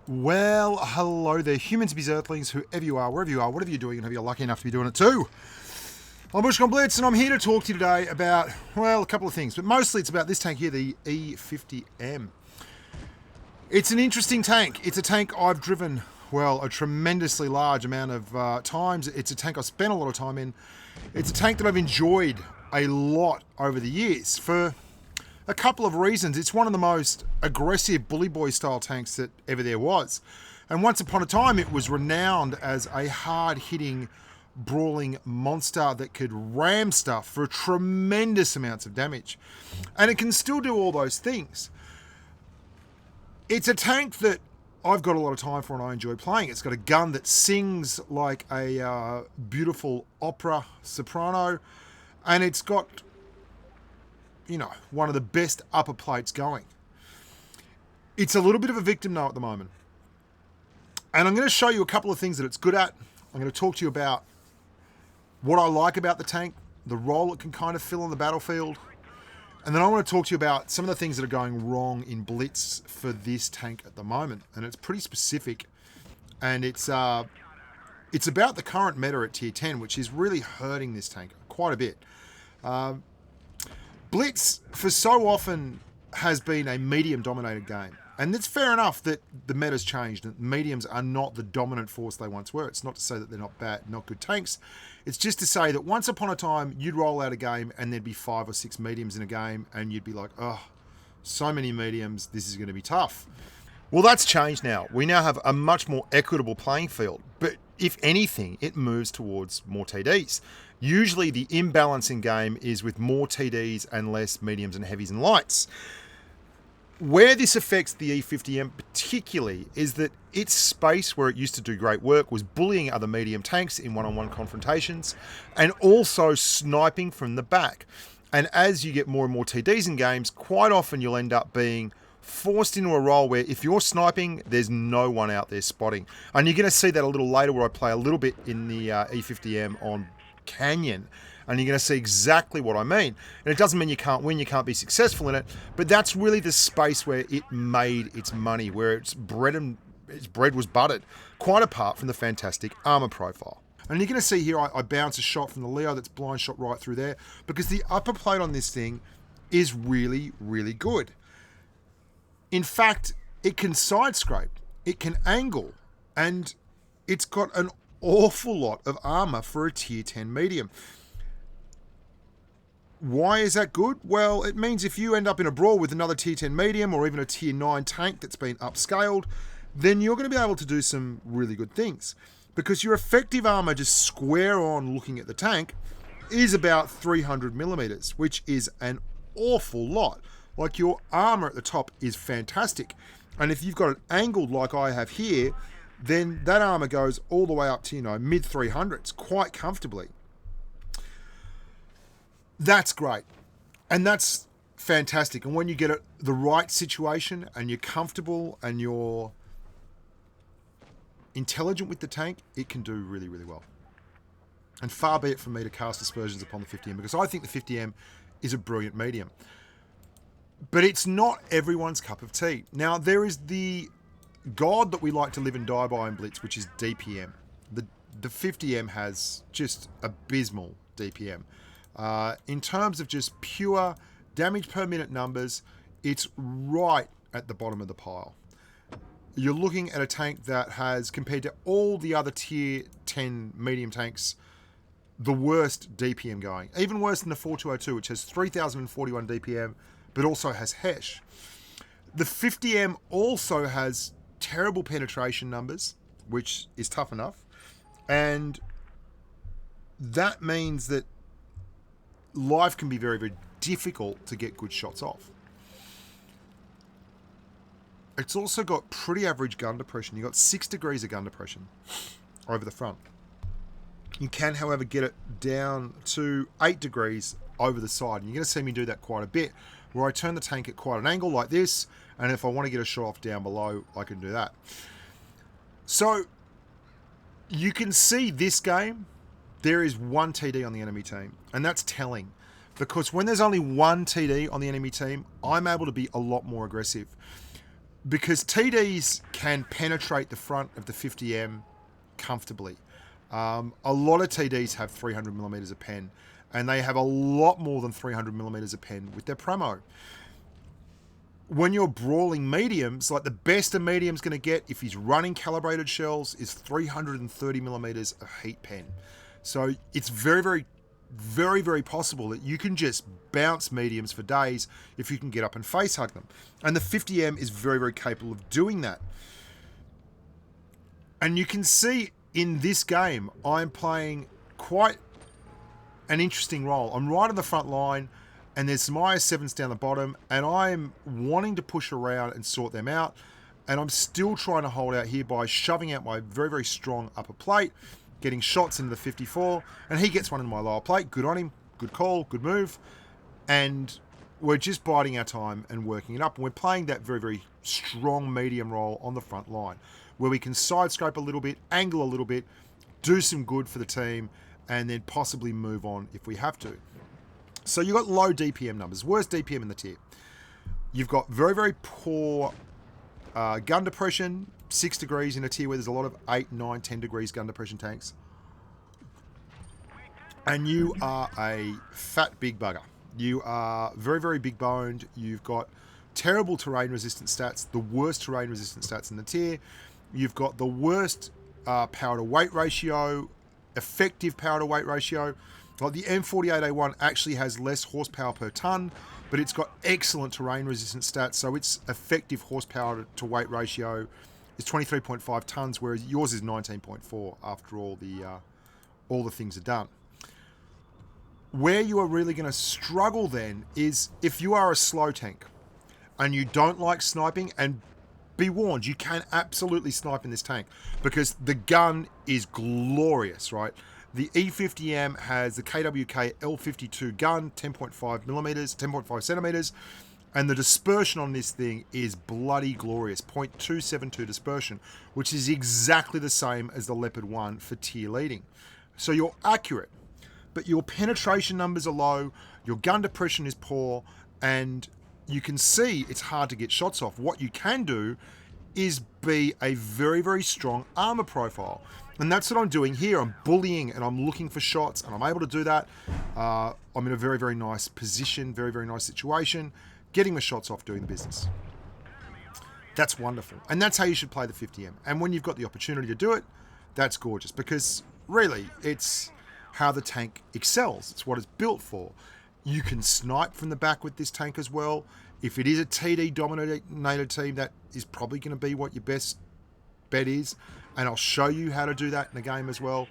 Well, hello there, humans, bees, earthlings, whoever you are, wherever you are, whatever you're doing, and hope you're lucky enough to be doing it too. I'm Bushka Blitz, and I'm here to talk to you today about, well, a couple of things, but mostly it's about this tank here, the E50M. It's an interesting tank. It's a tank I've driven, well, a tremendously large amount of times. It's a tank I've spent a lot of time in. It's a tank that I've enjoyed a lot over the years for a couple of reasons. It's one of the most aggressive bully boy style tanks that ever there was. And once upon a time, it was renowned as a hard-hitting, brawling monster that could ram stuff for tremendous amounts of damage. And it can still do all those things. It's a tank that I've got a lot of time for and I enjoy playing. It's got a gun that sings like a beautiful opera soprano. And it's got, you know, one of the best upper plates going. It's a little bit of a victim though at the moment. And I'm going to show you a couple of things that it's good at. I'm going to talk to you about what I like about the tank, the role it can kind of fill on the battlefield. And then I want to talk to you about some of the things that are going wrong in Blitz for this tank at the moment. And it's pretty specific. And it's about the current meta at tier 10, which is really hurting this tank quite a bit. Blitz, for so often, has been a medium-dominated game. And it's fair enough that the meta's changed, and mediums are not the dominant force they once were. It's not to say that they're not bad, not good tanks. It's just to say that once upon a time, you'd roll out a game and there'd be 5 or 6 mediums in a game, and you'd be like, oh, so many mediums, this is going to be tough. Well, that's changed now. We now have a much more equitable playing field. But if anything, it moves towards more TDs. Usually the imbalance in game is with more TDs and less mediums and heavies and lights. Where this affects the E50M particularly is that its space where it used to do great work was bullying other medium tanks in one-on-one confrontations and also sniping from the back. And as you get more and more TDs in games, quite often you'll end up being forced into a role where if you're sniping, there's no one out there spotting. And you're going to see that a little later where I play a little bit in the E50M on Canyon, and you're going to see exactly what I mean. And it doesn't mean you can't win, you can't be successful in it, but that's really the space where it made its money, where its bread was buttered, quite apart from the fantastic armor profile. And you're going to see here I bounce a shot from the Leo that's blind shot right through there, because the upper plate on this thing is really, really good. In fact, it can side scrape, it can angle, and it's got an awful lot of armor for a tier 10 medium. Why is that good? Well, it means if you end up in a brawl with another tier 10 medium or even a tier 9 tank that's been upscaled, then you're going to be able to do some really good things. Because your effective armor just square on looking at the tank is about 300 millimeters, which is an awful lot. Like, your armor at the top is fantastic. And if you've got it angled like I have here, then that armor goes all the way up to, mid 300s quite comfortably. That's great. And that's fantastic. And when you get it the right situation and you're comfortable and you're intelligent with the tank, it can do really, really well. And far be it from me to cast aspersions upon the 50M, because I think the 50M is a brilliant medium. But it's not everyone's cup of tea. Now, there is the god that we like to live and die by in Blitz, which is DPM. The 50M has just abysmal DPM. In terms of just pure damage per minute numbers, it's right at the bottom of the pile. You're looking at a tank that has, compared to all the other tier 10 medium tanks, the worst DPM going. Even worse than the 4202, which has 3041 DPM, but also has HESH. The 50M also has terrible penetration numbers, which is tough enough. And that means that life can be very, very difficult to get good shots off. It's also got pretty average gun depression. You've got 6 degrees of gun depression over the front. You can, however, get it down to 8 degrees over the side. And you're going to see me do that quite a bit, where I turn the tank at quite an angle like this, and if I want to get a shot off down below, I can do that. So you can see this game, there is 1 TD on the enemy team, and that's telling. Because when there's only 1 TD on the enemy team, I'm able to be a lot more aggressive. because TDs can penetrate the front of the 50M comfortably. A lot of TDs have 300 millimeters of pen, and they have a lot more than 300 millimeters of pen with their promo. When you're brawling mediums, like the best a medium's going to get if he's running calibrated shells is 330 millimeters of heat pen. So it's very, very, very, very possible that you can just bounce mediums for days if you can get up and face hug them. And the 50M is very, very capable of doing that. And you can see in this game, I'm playing quite an interesting role. I'm right on the front line, and there's some IS-7s down the bottom, and I'm wanting to push around and sort them out, and I'm still trying to hold out here by shoving out my very, very strong upper plate, getting shots into the 54, and he gets one into my lower plate. Good on him, good call, good move, and we're just biding our time and working it up, and we're playing that very, very strong medium role on the front line, where we can side scrape a little bit, angle a little bit, do some good for the team, and then possibly move on if we have to. So you've got low DPM numbers, worst DPM in the tier. You've got very, very poor gun depression, 6 degrees in a tier where there's a lot of 8, 9, 10 degrees gun depression tanks. And you are a fat big bugger. You are very, very big boned. You've got terrible terrain resistant stats, the worst terrain resistant stats in the tier. You've got the worst power to weight ratio, effective power to weight ratio. Like the M48A1 actually has less horsepower per ton, but it's got excellent terrain resistant stats, so its effective horsepower to weight ratio is 23.5 tons, whereas yours is 19.4 after all the things are done. Where you are really going to struggle then is if you are a slow tank and you don't like sniping, and be warned, you can absolutely snipe in this tank because the gun is glorious, right? The E50M has the KWK L52 gun, 10.5 millimeters, 10.5 centimeters, and the dispersion on this thing is bloody glorious, 0.272 dispersion, which is exactly the same as the Leopard 1 for tier leading. So you're accurate, but your penetration numbers are low, your gun depression is poor, and you can see it's hard to get shots off. What you can do is be a very, very strong armor profile. And that's what I'm doing here. I'm bullying and I'm looking for shots, and I'm able to do that. I'm in a very, very nice position, very, very nice situation, getting the shots off, doing the business. That's wonderful. And that's how you should play the 50M. And when you've got the opportunity to do it, that's gorgeous, because really it's how the tank excels. It's what it's built for. You can snipe from the back with this tank as well. If it is a TD dominated team, that is probably going to be what your best bet is. And I'll show you how to do that in the game as well.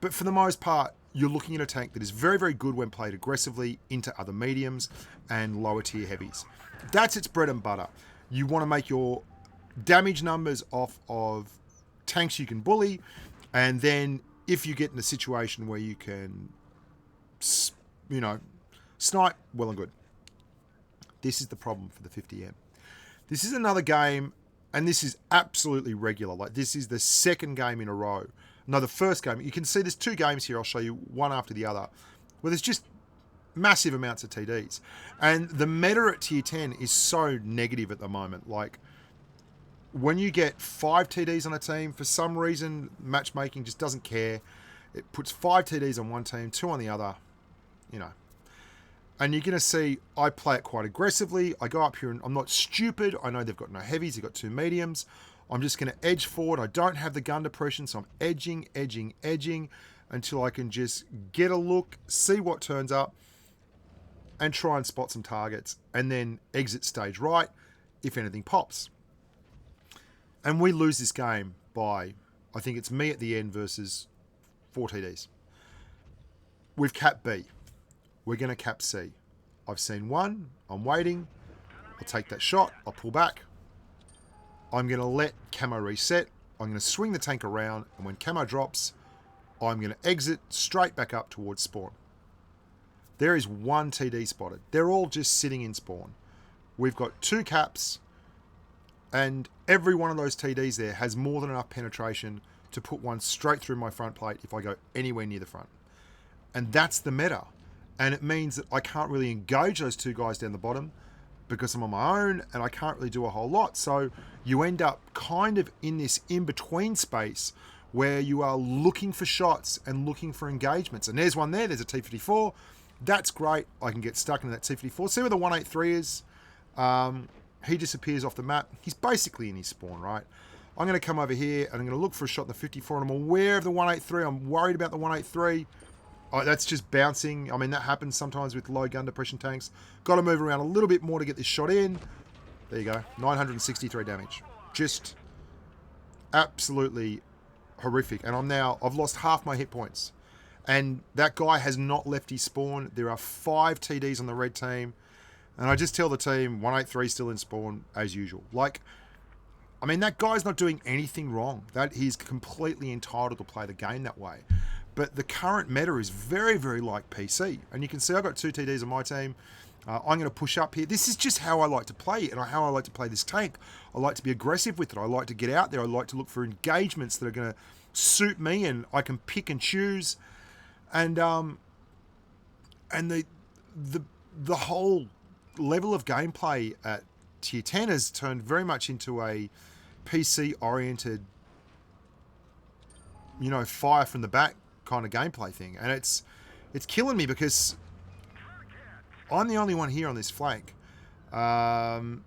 But for the most part, you're looking at a tank that is very, very good when played aggressively into other mediums and lower tier heavies. That's its bread and butter. You want to make your damage numbers off of tanks you can bully, and then if you get in a situation where you can, snipe, well and good. This is the problem for the 50M. This is another game, and this is absolutely regular. Like, this is the second game in a row. No, the first game. You can see there's 2 games here. I'll show you one after the other, where there's just massive amounts of TDs. And the meta at tier 10 is so negative at the moment. Like, when you get 5 TDs on a team, for some reason, matchmaking just doesn't care. It puts 5 TDs on one team, 2 on the other, And you're going to see I play it quite aggressively. I go up here and I'm not stupid. I know they've got no heavies. They've got 2 mediums. I'm just going to edge forward. I don't have the gun depression, so I'm edging until I can just get a look, see what turns up, and try and spot some targets, and then exit stage right if anything pops. And we lose this game by, I think it's me at the end versus 4 TDs. We've capped B. We're going to cap C. I've seen one. I'm waiting. I'll take that shot. I'll pull back. I'm going to let camo reset. I'm going to swing the tank around, and when camo drops, I'm going to exit straight back up towards spawn. There is 1 TD spotted. They're all just sitting in spawn. We've got 2 caps, and every one of those TDs there has more than enough penetration to put one straight through my front plate if I go anywhere near the front. And that's the meta. And it means that I can't really engage those 2 guys down the bottom because I'm on my own and I can't really do a whole lot. So you end up kind of in this in-between space where you are looking for shots and looking for engagements. And there's one there. There's a T-54. That's great. I can get stuck in that T-54. See where the 183 is? He disappears off the map. He's basically in his spawn, right? I'm going to come over here and I'm going to look for a shot in the 54, and I'm aware of the 183. I'm worried about the 183. Oh, that's just bouncing. I mean, that happens sometimes with low gun depression tanks. Got to move around a little bit more to get this shot in. There you go. 963 damage. Just absolutely horrific. And I've lost half my hit points. And that guy has not left his spawn. There are 5 TDs on the red team. And I just tell the team, 183 still in spawn as usual. Like, I mean, that guy's not doing anything wrong. That he's completely entitled to play the game that way. But the current meta is very, very like PC. And you can see I've got 2 TDs on my team. I'm going to push up here. This is just how I like to play it and how I like to play this tank. I like to be aggressive with it. I like to get out there. I like to look for engagements that are going to suit me, and I can pick and choose. And the whole level of gameplay at Tier 10 has turned very much into a PC-oriented, fire from the back kind of gameplay thing. And it's killing me because I'm the only one here on this flank. And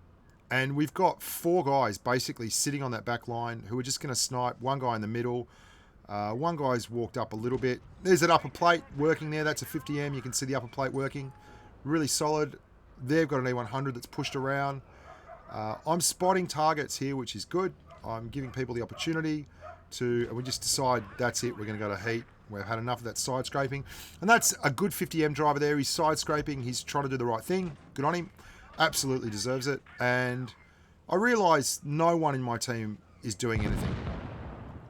we've got 4 guys basically sitting on that back line who are just going to snipe. One guy in the middle. One guy's walked up a little bit. There's that upper plate working there. That's a 50M. You can see the upper plate working. Really solid. They've got an E100 that's pushed around. I'm spotting targets here, which is good. I'm giving people the opportunity to... And we just decide, that's it. We're going to go to heat. We've had enough of that side scraping. And that's a good 50M driver there. He's side scraping. He's trying to do the right thing. Good on him. Absolutely deserves it. And I realise no one in my team is doing anything.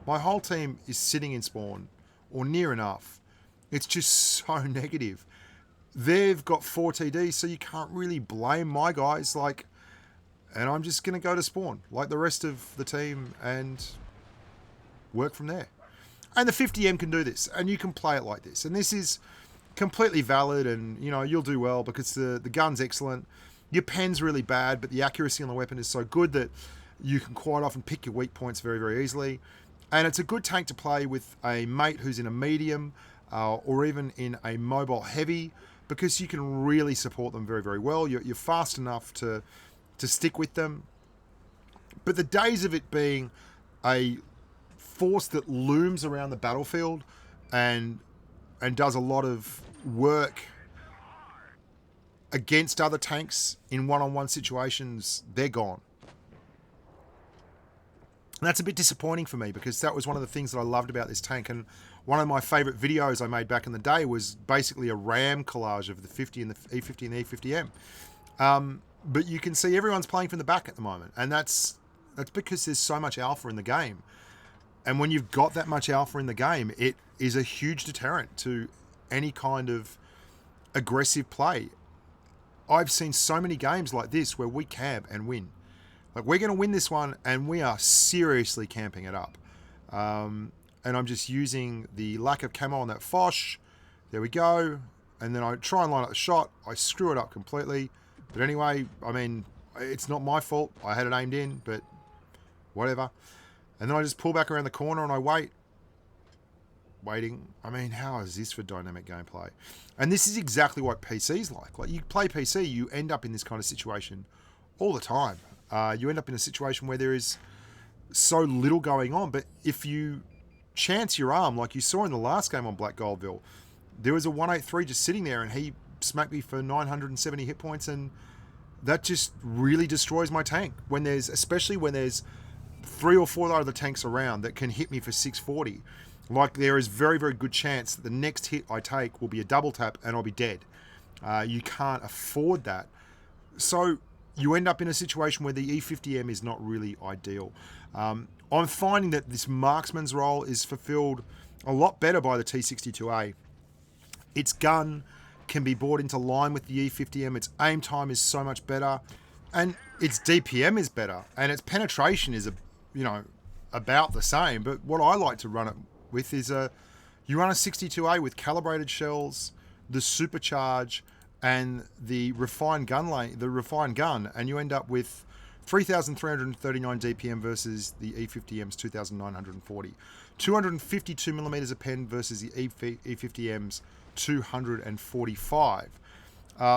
My whole team is sitting in spawn, or near enough. It's just so negative. They've got 4 TDs, so you can't really blame my guys. And I'm just going to go to spawn, like the rest of the team, and work from there. And the 50M can do this, and you can play it like this. And this is completely valid, and you'll do well because the gun's excellent. Your pen's really bad, but the accuracy on the weapon is so good that you can quite often pick your weak points very, very easily. And it's a good tank to play with a mate who's in a medium or even in a mobile heavy, because you can really support them very, very well. You're fast enough to stick with them. But the days of it being a force that looms around the battlefield and does a lot of work against other tanks in one-on-one situations, they're gone. And that's a bit disappointing for me, because that was one of the things that I loved about this tank. And one of my favourite videos I made back in the day was basically a RAM collage of the 50 and the E50 and the E50M. But you can see everyone's playing from the back at the moment. And that's because there's so much alpha in the game. And when you've got that much alpha in the game, it is a huge deterrent to any kind of aggressive play. I've seen so many games like this where we camp and win. Like, we're going to win this one, and we are seriously camping it up. And I'm just using the lack of camo on that Foch. There we go. And then I try and line up the shot. I screw it up completely. But anyway, I mean, it's not my fault. I had it aimed in, but whatever. And then I just pull back around the corner and I wait. Waiting. I mean, how is this for dynamic gameplay? And this is exactly what PC's like. Like, you play PC, you end up in this kind of situation all the time. You end up in a situation where there is so little going on. But if you chance your arm, like you saw in the last game on Black Goldville, there was a 183 just sitting there and he smacked me for 970 hit points, and that just really destroys my tank. Especially when there's 3 or 4 other tanks around that can hit me for 640. Like, there is very, very good chance that the next hit I take will be a double tap and I'll be dead. You can't afford that. So you end up in a situation where the E50M is not really ideal. I'm finding that this marksman's role is fulfilled a lot better by the T62A. Its gun can be brought into line with the E50M. Its aim time is so much better, and its DPM is better, and its penetration is about the same. But what I like to run it with is you run a 62A with calibrated shells, the supercharge, and the refined gun and you end up with 3,339 DPM versus the E50M's 2,940. 252 millimeters of pen versus the E50M's 245.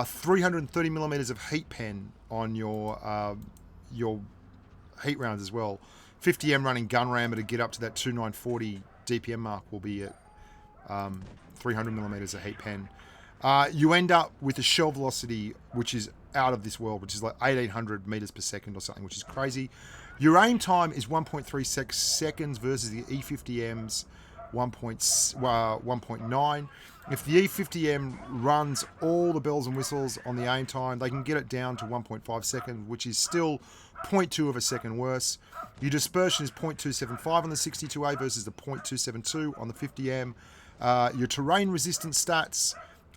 330 millimeters of heat pen on your heat rounds as well. 50M running gun rammer to get up to that 2940 DPM mark will be at 300 millimeters of heat pen. You end up with a shell velocity which is out of this world, which is like 1800 meters per second or something, which is crazy. Your aim time is 1.36 seconds versus the E50M's 1.9. If the E50M runs all the bells and whistles on the aim time, they can get it down to 1.5 seconds, which is still 0.2 of a second worse. Your dispersion is 0.275 on the 62A versus the 0.272 on the 50M. Your terrain resistance stats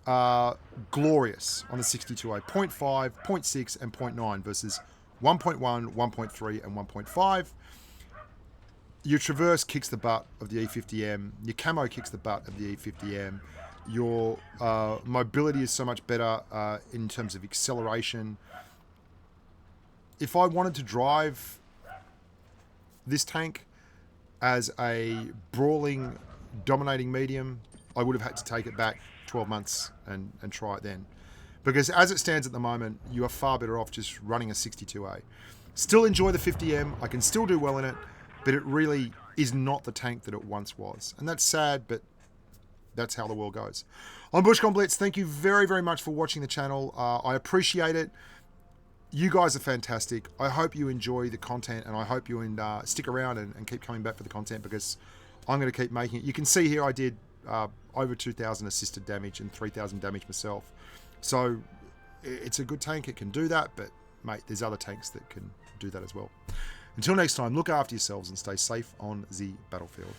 are glorious on the 62A, 0.5, 0.6 and 0.9 versus 1.1, 1.3 and 1.5. Your traverse kicks the butt of the E50M. Your camo kicks the butt of the E50M. Your mobility is so much better in terms of acceleration. If I wanted to drive this tank as a brawling, dominating medium, I would have had to take it back 12 months and try it then. Because as it stands at the moment, you are far better off just running a 62A. Still enjoy the 50M. I can still do well in it, but it really is not the tank that it once was. And that's sad, but that's how the world goes. I'm Bushka Blitz. Thank you very, very much for watching the channel. I appreciate it. You guys are fantastic. I hope you enjoy the content, and I hope you stick around and keep coming back for the content, because I'm going to keep making it. You can see here I did over 2,000 assisted damage and 3,000 damage myself. So it's a good tank. It can do that, but mate, there's other tanks that can do that as well. Until next time, look after yourselves and stay safe on the battlefield.